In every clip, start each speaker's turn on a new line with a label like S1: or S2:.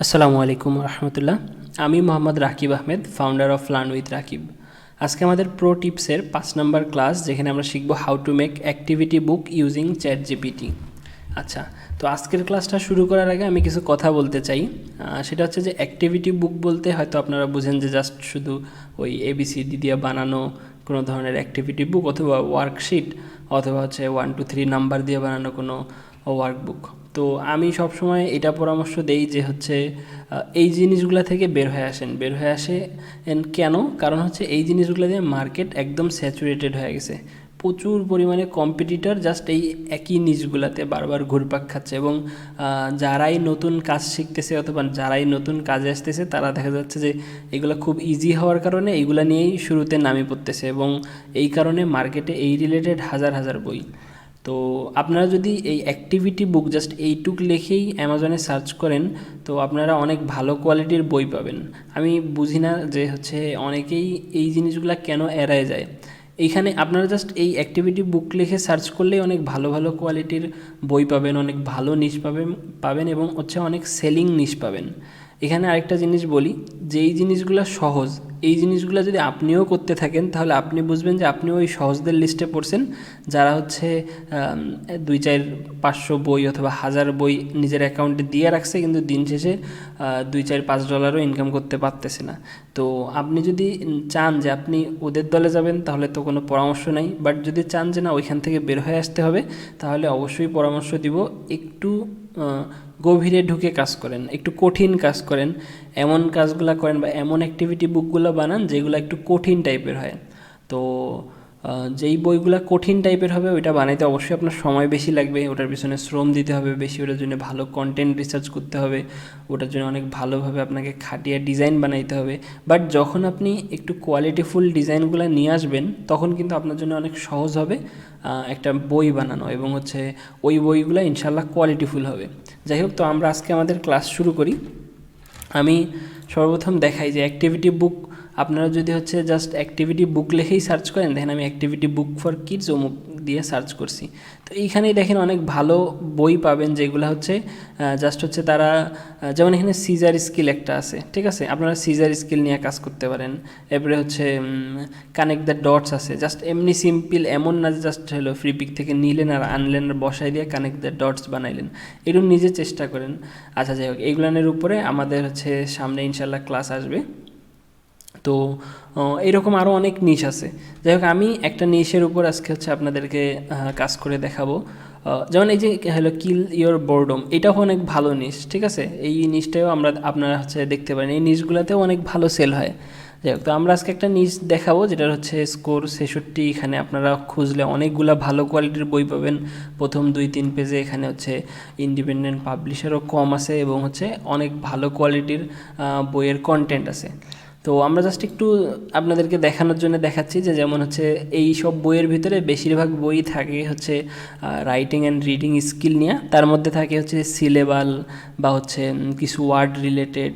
S1: আসসালামু আলাইকুম রহমতুল্লাহ। আমি Mohammad Rakib Ahmed, founder of learn with Rakib. আজকে আমাদের প্রো টিপসের 5 নম্বর ক্লাস, যেখানে আমরা শিখব how to make activity book using chat GPT. আচ্ছা, তো আজকের ক্লাসটা শুরু করার আগে আমি কিছু কথা বলতে চাই। সেটা হচ্ছে যে অ্যাক্টিভিটি বুক বলতে হয়তো আপনারা বুঝেন যে জাস্ট শুধু ওই এবিসিডি দিয়ে বানানো কোনো ধরনের অ্যাক্টিভিটি বুক, অথবা ওয়ার্কশিট, অথবা হচ্ছে 1 2 3 নাম্বার দিয়ে বানানো কোনো ওয়ার্কবুক। তো আমি সবসময় এটা পরামর্শ দেই যে হচ্ছে এই জিনিসগুলো থেকে বের হয়ে আসেন কেন? কারণ হচ্ছে এই জিনিসগুলো দিয়ে মার্কেট একদম স্যাচুরেটেড হয়ে গেছে। প্রচুর পরিমাণে কম্পিটিটর জাস্ট এই একই নিচগুলাতে বারবার ঘুরপাক খাচ্ছে, এবং যারাই নতুন কাজ শিখতেছে অথবা যারাই নতুন কাজে আসতেছে তারা দেখা যাচ্ছে যে এগুলো খুব ইজি হওয়ার কারণে এইগুলা নিয়েই শুরুতে নামে পড়তেছে, এবং এই কারণে মার্কেটে এই রিলেটেড হাজার হাজার বই। তো আপনারা যদি এই অ্যাক্টিভিটি বুক জাস্ট এইটুক লিখেই অ্যামাজনে সার্চ করেন, তো আপনারা অনেক ভালো কোয়ালিটির বই পাবেন। আমি বুঝি না যে হচ্ছে অনেকেই এই জিনিসগুলো কেন এড়ায় যায়। এইখানে আপনারা জাস্ট এই অ্যাক্টিভিটি বুক লিখে সার্চ করলেই অনেক ভালো ভালো কোয়ালিটির বই পাবেন, অনেক ভালো নিশ পাবেন এবং হচ্ছে অনেক সেলিং নিশ পাবেন। এখানে আরেকটা জিনিস বলি, যে এই জিনিসগুলো সহজ, এই জিনিসগুলো যদি আপনিও করতে থাকেন তাহলে আপনি বুঝবেন যে আপনিও ওই সহজদের লিস্টে পড়ছেন, যারা হচ্ছে 2 4 500 বই অথবা 1000 বই নিজের অ্যাকাউন্টে দিয়ে রাখছে, কিন্তু দিন শেষে $2 4 5 ইনকাম করতে পারতেছে না। তো আপনি যদি চান যে আপনি ওদের দলে যাবেন তাহলে তো কোনো পরামর্শ নাই, বাট যদি চান যে না ওইখান থেকে বের হয়ে আসতে হবে, তাহলে অবশ্যই পরামর্শ দিব একটু গভীরে ঢুকে কাজ করেন, একটু কঠিন কাজ করেন, এমন কাজগুলো করেন বা এমন অ্যাক্টিভিটি বুকগুলো বানান যেগুলো একটু কঠিন টাইপের হয়। তো যেই বইগুলো কঠিন টাইপের হবে ওইটা বানাইতে অবশ্যই আপনার সময় বেশি লাগবে, ওটার পিছনে শ্রম দিতে হবে বেশি, ওটার জন্য ভালো কন্টেন্ট রিসার্চ করতে হবে, ওটার জন্য অনেক ভালোভাবে আপনাকে খাটিয়ে ডিজাইন বানাইতে হবে। বাট যখন আপনি একটু কোয়ালিটিফুল ডিজাইনগুলো নিয়ে আসবেন তখন কিন্তু আপনার জন্য অনেক সহজ হবে একটা বই বানানো, এবং হচ্ছে ওই বইগুলো ইনশাল্লাহ কোয়ালিটিফুল হবে। যাই হোক, তো আমরা আজকে আমাদের ক্লাস শুরু করি। আমি সর্বপ্রথম দেখাই যে অ্যাক্টিভিটি বুক, আপনারা যদি হচ্ছে জাস্ট অ্যাক্টিভিটি বুক লিখেই সার্চ করেন, দেখেন আমি অ্যাক্টিভিটি বুক ফর কিডস অমুক দিয়ে সার্চ করছি, তো এইখানেই দেখেন অনেক ভালো বই পাবেন যেগুলো হচ্ছে জাস্ট হচ্ছে তারা, যেমন এখানে সিজার স্কিল একটা আছে, ঠিক আছে, আপনারা সিজার স্কিল নিয়ে কাজ করতে পারেন। এরপরে হচ্ছে কানেক্ট দ্য ডটস আছে, জাস্ট এমনি সিম্পল, এমন না জাস্ট হলো ফ্রি পিক থেকে নিলেন আর আনলেন আর বসাই দিয়ে কানেক্ট দ্য ডটস বানাইলেন, এরকম নিজে চেষ্টা করেন। আচ্ছা, যাই হোক, এইগুলানের উপরে আমাদের হচ্ছে সামনে ইনশাল্লাহ ক্লাস আসবে। তো এরকম আরও অনেক নিশ আছে। যাই হোক, আমি একটা নিশের উপর আজকে হচ্ছে আপনাদেরকে কাজ করে দেখাবো। যেমন এই যে হলো কিল ইয়োর বোরডম, এটাও অনেক ভালো নিশ, ঠিক আছে, এই নিশটাও আপনারা হচ্ছে দেখতে পারেন, এই নিশগুলোতেও অনেক ভালো সেল হয়। যাই হোক, তো আমরা আজকে একটা নিশ দেখাবো যেটার হচ্ছে স্কোর 66। এখানে আপনারা খুঁজলে অনেকগুলো ভালো কোয়ালিটির বই পাবেন। প্রথম 2 3 পেজে এখানে হচ্ছে ইন্ডিপেন্ডেন্ট পাবলিশারও কম আছে, এবং হচ্ছে অনেক ভালো কোয়ালিটির বইয়ের কন্টেন্ট আছে। তো আমরা জাস্ট একটু আপনাদেরকে দেখানোর জন্য দেখাচ্ছি যে যেমন হচ্ছে এই সব বইয়ের ভিতরে বেশিরভাগ বই থাকে হচ্ছে রাইটিং অ্যান্ড রিডিং স্কিল নিয়ে, তার মধ্যে থাকে হচ্ছে সিলেবাল বা হচ্ছে কিছু ওয়ার্ড রিলেটেড,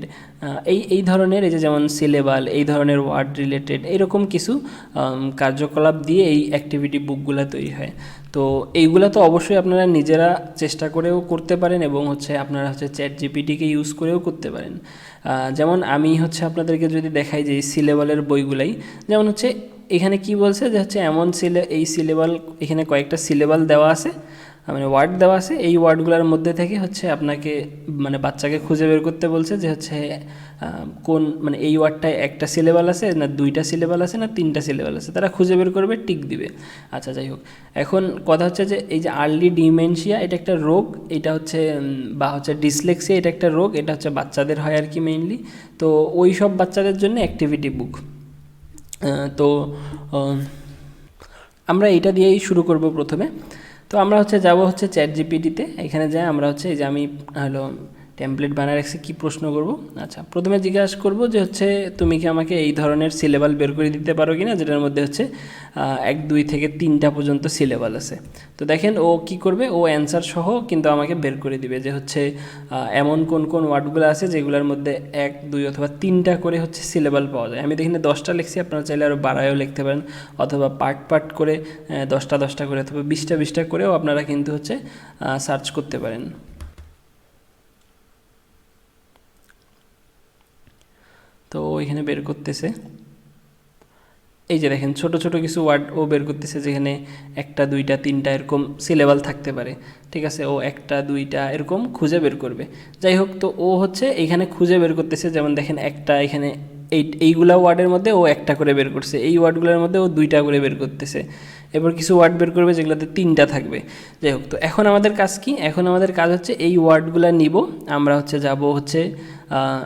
S1: এই এই ধরনের, এই যে যেমন সিলেবাল, এই ধরনের ওয়ার্ড রিলেটেড এরকম কিছু কার্যকলাপ দিয়ে এই অ্যাক্টিভিটি বুকগুলো তৈরি হয়। তো এইগুলো তো অবশ্যই আপনারা নিজেরা চেষ্টা করেও করতে পারেন, এবং হচ্ছে আপনারা হচ্ছে চ্যাট জিপিটিকে ইউজ করেও করতে পারেন। যেমন আমি হচ্ছে আপনাদেরকে যদি দেখাই যে এই সিলেবালের বইগুলাই, যেমন হচ্ছে এখানে কি বলছে যে হচ্ছে এমন এই সিলেবাল, এখানে কয়েকটা সিলেবাল দেওয়া আছে, মানে ওয়ার্ড দেওয়া আছে, এই ওয়ার্ডগুলোর মধ্যে থেকে হচ্ছে আপনাকে মানে বাচ্চাকে খুঁজে বের করতে বলছে যে হচ্ছে কোন, মানে এই ওয়ার্ডটায় একটা সিলেবাল আছে না 2টা সিলেবাল আছে না 3টা সিলেবাল আছে, তারা খুঁজে বের করবে, টিক দিবে। আচ্ছা, যাই হোক, এখন কথা হচ্ছে যে এই যে আর্লি ডিমেনশিয়া, এটা একটা রোগ, এটা হচ্ছে বা হচ্ছে ডিসলেক্সিয়া, এটা একটা রোগ, এটা হচ্ছে বাচ্চাদের হয় আর কি মেইনলি। তো ওই সব বাচ্চাদের জন্য অ্যাক্টিভিটি বুক। তো আমরা এটা দিয়েই শুরু করব প্রথমে। তো আমরা হচ্ছে যাব হচ্ছে চ্যাট জিপিটিতে, এখানে যাই আমরা হচ্ছে এই যে আমি হলো টেমপ্লেট বানায় রাখছি, কী প্রশ্ন করব। আচ্ছা, প্রথমে জিজ্ঞাসা করব যে হচ্ছে তুমি কি আমাকে এই ধরনের সিলেবাল বের করে দিতে পারো কি না, যেটার মধ্যে হচ্ছে 1 2 থেকে 3টা পর্যন্ত সিলেবাল আছে। তো দেখেন ও কি করবে, ও অ্যান্সার সহ কিন্তু আমাকে বের করে দিবে যে হচ্ছে এমন কোন কোন ওয়ার্ডগুলো আছে যেগুলোর মধ্যে 1 2 অথবা 3টা করে হচ্ছে সিলেবাল পাওয়া যায়। আমি দেখেন 10টা লিখছি, আপনারা চাইলে আরও বাড়ায়ও লিখতে পারেন, অথবা পার্ট পার্ট করে 10টা 10টা করে অথবা 20টা 20টা করেও আপনারা কিন্তু হচ্ছে সার্চ করতে পারেন। তো এখানে বের করতেছে, এই যে দেখেন ছোট ছোট কিছু ওয়ার্ড ও বের করতেছে, যেখানে একটা দুইটা তিনটা এরকম সিলেবাল থাকতে পারে, ঠিক আছে। ও একটা দুইটা এরকম খুঁজে বের করবে। যাই হোক, তো ও হচ্ছে এইখানে খুঁজে বের করতেছে, যেমন দেখেন একটা এখানে এইগুলা ওয়ার্ডের মধ্যে ও একটা করে বের করছে, এই ওয়ার্ডগুলোর মধ্যে ও দুইটা করে বের করতেছে। এবার কিছু ওয়ার্ড বের করবে যেগুলোতে তিনটা থাকবে। যাই হোক, তো এখন আমাদের কাজ কি? এখন আমাদের কাজ হচ্ছে এই ওয়ার্ডগুলো নিব, আমরা হচ্ছে যাব হচ্ছে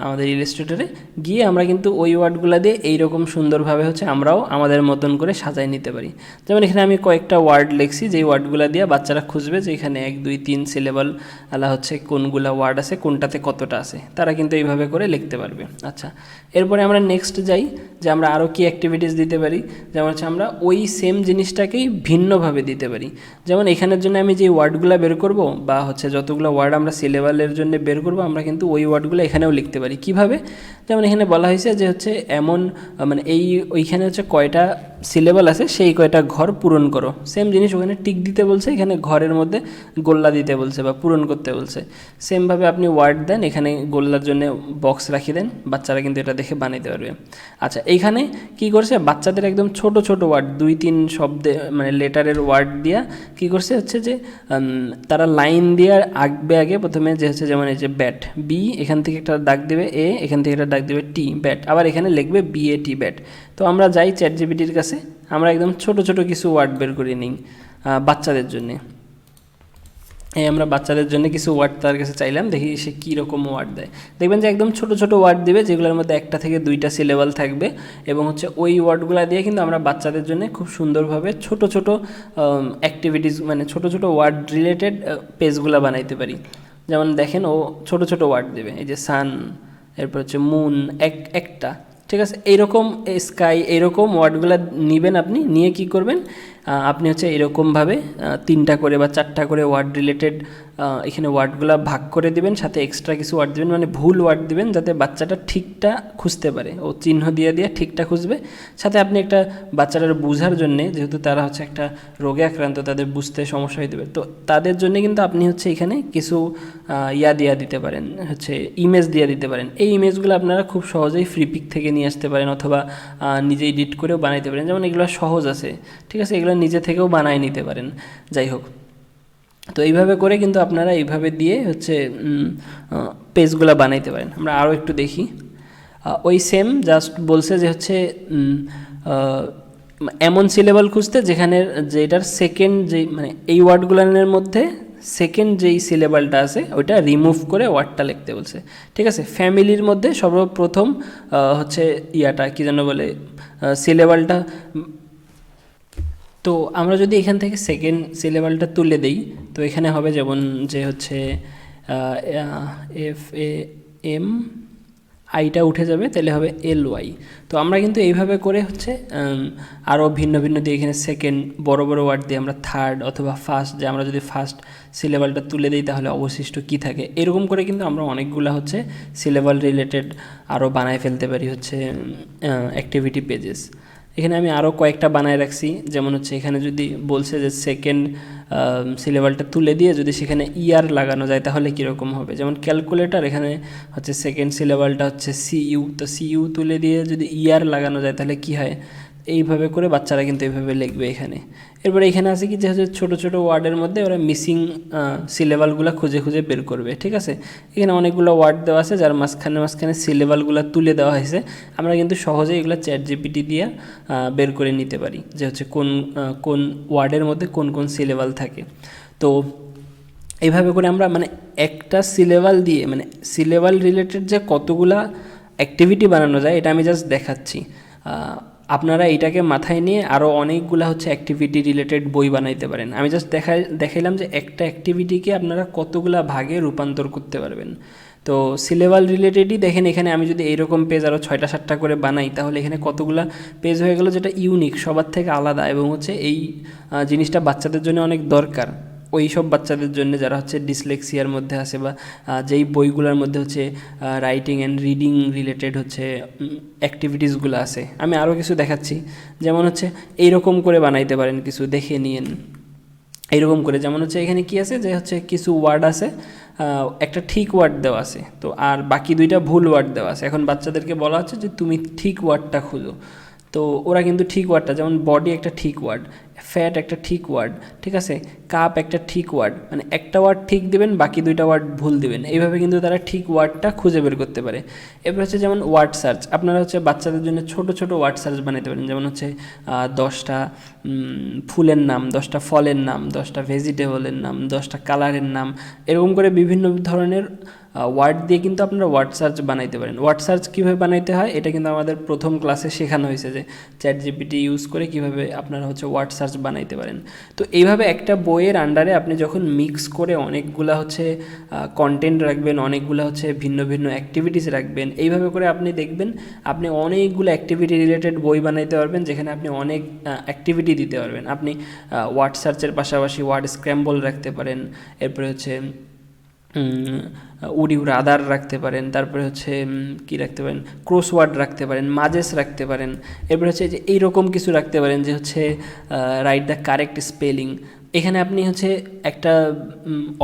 S1: আমাদের ইলাস্ট্রেটরে গিয়ে আমরা কিন্তু ওই ওয়ার্ডগুলো দিয়ে এইরকম সুন্দরভাবে হচ্ছে আমরাও আমাদের মতন করে সাজাই নিতে পারি। যেমন এখানে আমি কয়েকটা ওয়ার্ড লিখছি, যেই ওয়ার্ডগুলো দিয়ে বাচ্চারা খুঁজবে যে এখানে 1 2 3 সিলেবল আলা হচ্ছে কোনগুলা ওয়ার্ড আছে, কোনটাতে কতটা আছে, তারা কিন্তু এইভাবে করে লিখতে পারবে। আচ্ছা, এরপরে আমরা নেক্সট যাই যে আমরা আরও কী অ্যাক্টিভিটিস দিতে পারি। যেমন হচ্ছে আমরা ওই সেম জিনিসটাকেই ভিন্নভাবে দিতে পারি। যেমন এখানের জন্য আমি যে ওয়ার্ডগুলো বের করব বা হচ্ছে যতগুলো ওয়ার্ড আমরা সিলেবালের জন্য বের করব, আমরা কিন্তু ওই ওয়ার্ডগুলো এখানেও লিখতে পারি। কিভাবে? যেমন এখানে বলা হয়েছে যে হচ্ছে এমন মানে ওইখানে হচ্ছে কয়টা সিলেবাল আছে সেই কয়টা ঘর পূরণ করো। সেম জিনিস ওখানে টিক দিতে বলছে, এখানে ঘরের মধ্যে গোল্লা দিতে বলছে বা পূরণ করতে বলছে। সেমভাবে আপনি ওয়ার্ড দেন, এখানে গোল্লার জন্য বক্স রাখি দেন, বাচ্চারা কিন্তু এটা দেখে বানাইতে পারবে। আচ্ছা, এইখানে কি করছে, বাচ্চাদের একদম ছোট ছোট ওয়ার্ড 2 3 শব্দে মানে লেটারের ওয়ার্ড দিয়া কি করছে হচ্ছে যে তারা লাইন দিয়ে আঁকবে। আগে প্রথমে যে হচ্ছে যেমন এই যে ব্যাট, বি এখান থেকে একটা দাগ দেবে, এ এখান থেকে একটা দাগ দেবে, টি ব্যাট, আবার এখানে লিখবে BAT ব্যাট। তো আমরা যাই ChatGPTর কাছে, আমরা একদম ছোট ছোট কিছু ওয়ার্ড বের করে নিই বাচ্চাদের জন্যে। এই আমরা বাচ্চাদের জন্য কিছু ওয়ার্ড তার কাছে চাইলাম, দেখি সে কীরকম ওয়ার্ড দেয়। দেখবেন যে একদম ছোট ছোট ওয়ার্ড দিবে, যেগুলোর মধ্যে 1টা থেকে 2টা সিলেবাল থাকবে, এবং হচ্ছে ওই ওয়ার্ডগুলো দিয়ে কিন্তু আমরা বাচ্চাদের জন্য খুব সুন্দরভাবে ছোট ছোট অ্যাক্টিভিটিস মানে ছোট ছোট ওয়ার্ড রিলেটেড পেজগুলো বানাইতে পারি। যেমন দেখেন ও ছোট ছোট ওয়ার্ড দেবে, এই যে সান, এরপর হচ্ছে মুন, একটা, ঠিক আছে। এইরকম স্কাই, এইরকম ওয়ার্ডগুলো নেবেন আপনি, নিয়ে কি করবেন, আপনি হচ্ছে এরকমভাবে 3টা করে বা 4টা করে ওয়ার্ড রিলেটেড এখানে ওয়ার্ডগুলো ভাগ করে দিবেন, সাথে এক্সট্রা কিছু ওয়ার্ড দিবেন, মানে ভুল ওয়ার্ড দিবেন যাতে বাচ্চাটা ঠিকটা খুঁজতে পারে, ও চিহ্ন দিয়ে দিয়ে ঠিকটা খুঁজবে। সাথে আপনি একটা বাচ্চাটার বোঝার জন্যে, যেহেতু তারা হচ্ছে একটা রোগে আক্রান্ত, তাদের বুঝতে সমস্যা হয়ে দেবে, তো তাদের জন্য কিন্তু আপনি হচ্ছে এখানে কিছু দিয়া দিতে পারেন, হচ্ছে ইমেজ দিয়ে দিতে পারেন। এই ইমেজগুলো আপনারা খুব সহজেই ফ্রি পিক থেকে নিয়ে আসতে পারেন, অথবা নিজে এডিট করেও বানাইতে পারেন। যেমন এগুলো সহজ আছে, ঠিক আছে, এগুলো নিজে থেকেও বানায় নিতে পারেন। যাই হোক, তো এইভাবে করে কিন্তু আপনারা এইভাবে দিয়ে হচ্ছে পেজগুলো বানাইতে পারেন। আমরা আরও একটু দেখি, ওই সেম জাস্ট বলছে যে হচ্ছে এমন সিলেবাল খুঁজতে যেখানে যেটার সেকেন্ড যেই মানে এই ওয়ার্ডগুলোর মধ্যে সেকেন্ড যেই সিলেবালটা আছে ওইটা রিমুভ করে ওয়ার্ডটা লিখতে বলছে, ঠিক আছে। ফ্যামিলির মধ্যে সর্বপ্রথম হচ্ছে ইয়াটা কী যেন বলে সিলেবালটা। তো আমরা যদি এখান থেকে সেকেন্ড সিলেবালটা তুলে দেই, তো এখানে হবে যেমন যে হচ্ছে FAM, আইটা উঠে যাবে, তাহলে হবে LY। তো আমরা কিন্তু এইভাবে করে হচ্ছে আরও ভিন্ন ভিন্ন দিয়ে এখানে সেকেন্ড বড় বড় ওয়ার্ড দিয়ে আমরা থার্ড অথবা ফার্স্ট, যে আমরা যদি ফার্স্ট সিলেবালটা তুলে দিই তাহলে অবশিষ্ট কি থাকে, এরকম করে কিন্তু আমরা অনেকগুলো হচ্ছে সিলেবাল রিলেটেড আরও বানায় ফেলতে পারি হচ্ছে অ্যাক্টিভিটি পেজেস। এখানে আমি আরও কয়েকটা বানায় রাখছি, যেমন হচ্ছে এখানে যদি বলছে যে সেকেন্ড সিলেবালটা তুলে দিয়ে যদি সেখানে ইয়ার লাগানো যায় তাহলে কীরকম হবে। যেমন ক্যালকুলেটর, এখানে হচ্ছে সেকেন্ড সিলেবালটা হচ্ছে CU, তো CU তুলে দিয়ে যদি ইয়ার লাগানো যায় তাহলে কি হয়। এইভাবে করে বাচ্চারা কিন্তু এইভাবে লিখবে এখানে। এরপরে এখানে আছে কি যে হচ্ছে ছোটো ছোটো ওয়ার্ডের মধ্যে ওরা মিসিং সিলেবালগুলো খুঁজে খুঁজে বের করবে, ঠিক আছে। এখানে অনেকগুলো ওয়ার্ড দেওয়া আছে যার মাঝখানে মাঝখানে সিলেবালগুলো তুলে দেওয়া হয়েছে। আমরা কিন্তু সহজেই এগুলো ChatGPT দিয়ে বের করে নিতে পারি যে হচ্ছে কোন কোন ওয়ার্ডের মধ্যে কোন কোন সিলেবাল থাকে। তো এইভাবে করে আমরা মানে একটা সিলেবাল দিয়ে মানে সিলেবাল রিলেটেড যে কতগুলা অ্যাক্টিভিটি বানানো যায় এটা আমি জাস্ট দেখাচ্ছি। আপনারা এটাকে মাথায় নিয়ে আরও অনেকগুলো হচ্ছে অ্যাক্টিভিটি রিলেটেড বই বানাইতে পারেন। আমি জাস্ট দেখাইলাম যে একটা অ্যাক্টিভিটিকে আপনারা কতগুলা ভাগে রূপান্তর করতে পারবেন। তো সিলেবাল রিলেটেডই দেখেন, এখানে আমি যদি এইরকম পেজ আরও 6টা 7টা করে বানাই তাহলে এখানে কতগুলা পেজ হয়ে গেল, যেটা ইউনিক, সবার থেকে আলাদা, এবং হচ্ছে এই জিনিসটা বাচ্চাদের জন্য অনেক দরকার। ওই সব বাচ্চাদের জন্য যারা হচ্ছে ডিসলেক্সিয়ার মধ্যে আছে বা যেই বইগুলোর মধ্যে হচ্ছে রাইটিং অ্যান্ড রিডিং রিলেটেড হচ্ছে অ্যাক্টিভিটিসগুলো আছে। আমি আরও কিছু দেখাচ্ছি, যেমন হচ্ছে এইরকম করে বানাইতে পারেন, কিছু দেখে নিয়েন এইরকম করে। যেমন হচ্ছে এখানে কি আছে যে হচ্ছে কিছু ওয়ার্ড আছে একটা ঠিক ওয়ার্ড দেওয়া আছে, তো আর বাকি দুইটা ভুল ওয়ার্ড দেওয়া আছে। এখন বাচ্চাদেরকে বলা হচ্ছে যে তুমি ঠিক ওয়ার্ডটা খুঁজো, তো ওরা কিন্তু ঠিক ওয়ার্ডটা, যেমন বডি একটা ঠিক ওয়ার্ড, ফ্যাট একটা ঠিক ওয়ার্ড, ঠিক আছে, কাপ একটা ঠিক ওয়ার্ড, মানে একটা ওয়ার্ড ঠিক দেবেন, বাকি দুইটা ওয়ার্ড ভুল দেবেন, এইভাবে কিন্তু তারা ঠিক ওয়ার্ডটা খুঁজে বের করতে পারে। এরপর হচ্ছে যেমন ওয়ার্ড সার্চ, আপনারা হচ্ছে বাচ্চাদের জন্য ছোট ছোট ওয়ার্ড সার্চ বানাতে পারেন, যেমন হচ্ছে 10টা ফুলের নাম, 10টা ফলের নাম, 10টা ভেজিটেবলের নাম, 10টা কালারের নাম, এরকম করে বিভিন্ন ধরনের ওয়ার্ড দিয়ে কিন্তু আপনারা ওয়ার্ড সার্চ বানাইতে পারেন। ওয়ার্ড সার্চ কীভাবে বানাইতে হয় এটা কিন্তু আমাদের প্রথম ক্লাসে শেখানো হয়েছে, যে ChatGPT ইউজ করে কীভাবে আপনারা হচ্ছে ওয়ার্ড সার্চ বানাইতে পারেন। তো এইভাবে একটা বইয়ের আন্ডারে আপনি যখন মিক্স করে অনেকগুলা হচ্ছে কন্টেন্ট রাখবেন, অনেকগুলো হচ্ছে ভিন্ন ভিন্ন অ্যাক্টিভিটিস রাখবেন, এইভাবে করে আপনি দেখবেন আপনি অনেকগুলো অ্যাক্টিভিটি রিলেটেড বই বানাইতে পারবেন, যেখানে আপনি অনেক অ্যাক্টিভিটি দিতে পারবেন। আপনি ওয়ার্ড সার্চের পাশাপাশি ওয়ার্ড স্ক্র্যাম্বল রাখতে পারেন, এরপরে হচ্ছে উড ইউ রাদার রাখতে পারেন, তারপরে হচ্ছে কি রাখতে পারেন, ক্রসওয়ার্ড রাখতে পারেন, মাজেস রাখতে পারেন, এরপরে হচ্ছে যে এইরকম কিছু রাখতে পারেন যে হচ্ছে রাইট দ্য কারেক্ট স্পেলিং। এখানে আপনি হচ্ছে একটা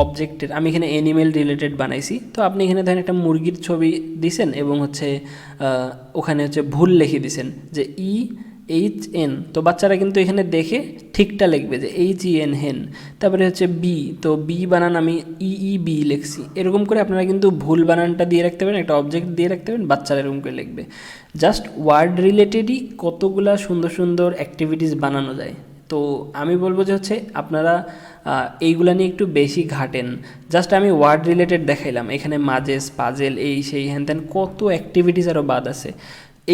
S1: অবজেক্টের, আমি এখানে অ্যানিমেল রিলেটেড বানাইছি, তো আপনি এখানে ধরেন একটা মুরগির ছবি দিছেন এবং হচ্ছে ওখানে হচ্ছে ভুল লিখে দিছেন যে EHN, তো বাচ্চারা কিন্তু এখানে দেখে ঠিকটা লিখবে যে HEN হেন। তারপরে হচ্ছে বি, তো বি বানান আমি EEB লিখছি, এরকম করে আপনারা কিন্তু ভুল বানানটা দিয়ে রাখতে পারেন, একটা অবজেক্ট দিয়ে রাখতে পারেন, বাচ্চারা এরকম করে লিখবে। জাস্ট ওয়ার্ড রিলেটেডই কতগুলা সুন্দর সুন্দর অ্যাক্টিভিটিস বানানো যায়। তো আমি বলবো যে হচ্ছে আপনারা এইগুলা নিয়ে একটু বেশি ঘাটেন। জাস্ট আমি ওয়ার্ড রিলেটেড দেখাইলাম, এখানে মাজেস, পাজেল, এই সেই হ্যান ত্যান কত অ্যাক্টিভিটিস আরও বাদ আছে।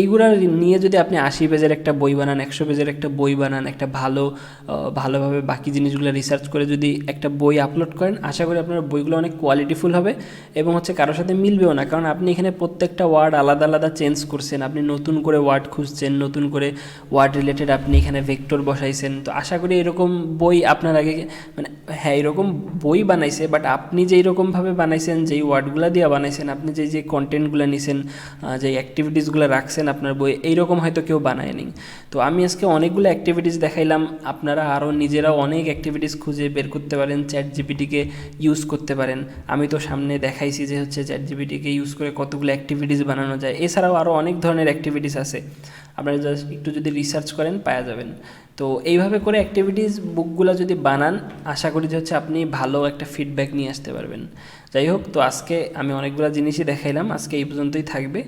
S1: এইগুলা নিয়ে যদি আপনি 80 পেজের একটা বই বানান, 100 পেজের একটা বই বানান, একটা ভালোভাবে বাকি জিনিসগুলো রিসার্চ করে যদি একটা বই আপলোড করেন, আশা করি আপনার বইগুলো অনেক কোয়ালিটিফুল হবে এবং হচ্ছে কারোর সাথে মিলবেও না, কারণ আপনি এখানে প্রত্যেকটা ওয়ার্ড আলাদা আলাদা চেঞ্জ করছেন, আপনি নতুন করে ওয়ার্ড খুঁজছেন, নতুন করে ওয়ার্ড রিলেটেড আপনি এখানে ভেক্টর বসাইছেন। তো আশা করি এরকম বই আপনার আগে, মানে হ্যাঁ এরকম বই বানাইছে, বাট আপনি যেই রকমভাবে বানাইছেন, যেই ওয়ার্ডগুলো দিয়ে বানাইছেন, আপনি যে কন্টেন্টগুলো নিছেন, যেই অ্যাক্টিভিটিসগুলো রাখছেন আপনার বই, এইরকম হয়তো কেউ বানায়নি। তো আমি আজকে অনেকগুলো অ্যাক্টিভিটিস দেখাইলাম, আপনারা আরও নিজেরাও অনেক অ্যাক্টিভিটিস খুঁজে বের করতে পারেন, ChatGPT-কে ইউজ করতে পারেন। আমি তো সামনে দেখাইছি যে হচ্ছে ChatGPT-কে ইউজ করে কতগুলো অ্যাক্টিভিটিস বানানো যায়, এছাড়াও আরও অনেক ধরনের অ্যাক্টিভিটিস আছে, আপনারা জাস্ট একটু যদি রিসার্চ করেন পাওয়া যাবেন। তো এইভাবে করে অ্যাক্টিভিটিস বুকগুলো যদি বানান, আশা করি যে হচ্ছে আপনি ভালো একটা ফিডব্যাক নিয়ে আসতে পারবেন। যাই হোক, তো আজকে আমি অনেকগুলো জিনিসই দেখাইলাম, আজকে এই পর্যন্তই থাকবে,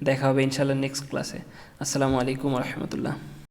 S1: দেখা হবে ইনশাআল্লাহ নেক্সট ক্লাসে। আসসালামু আলাইকুম রহমতুল্লাহ।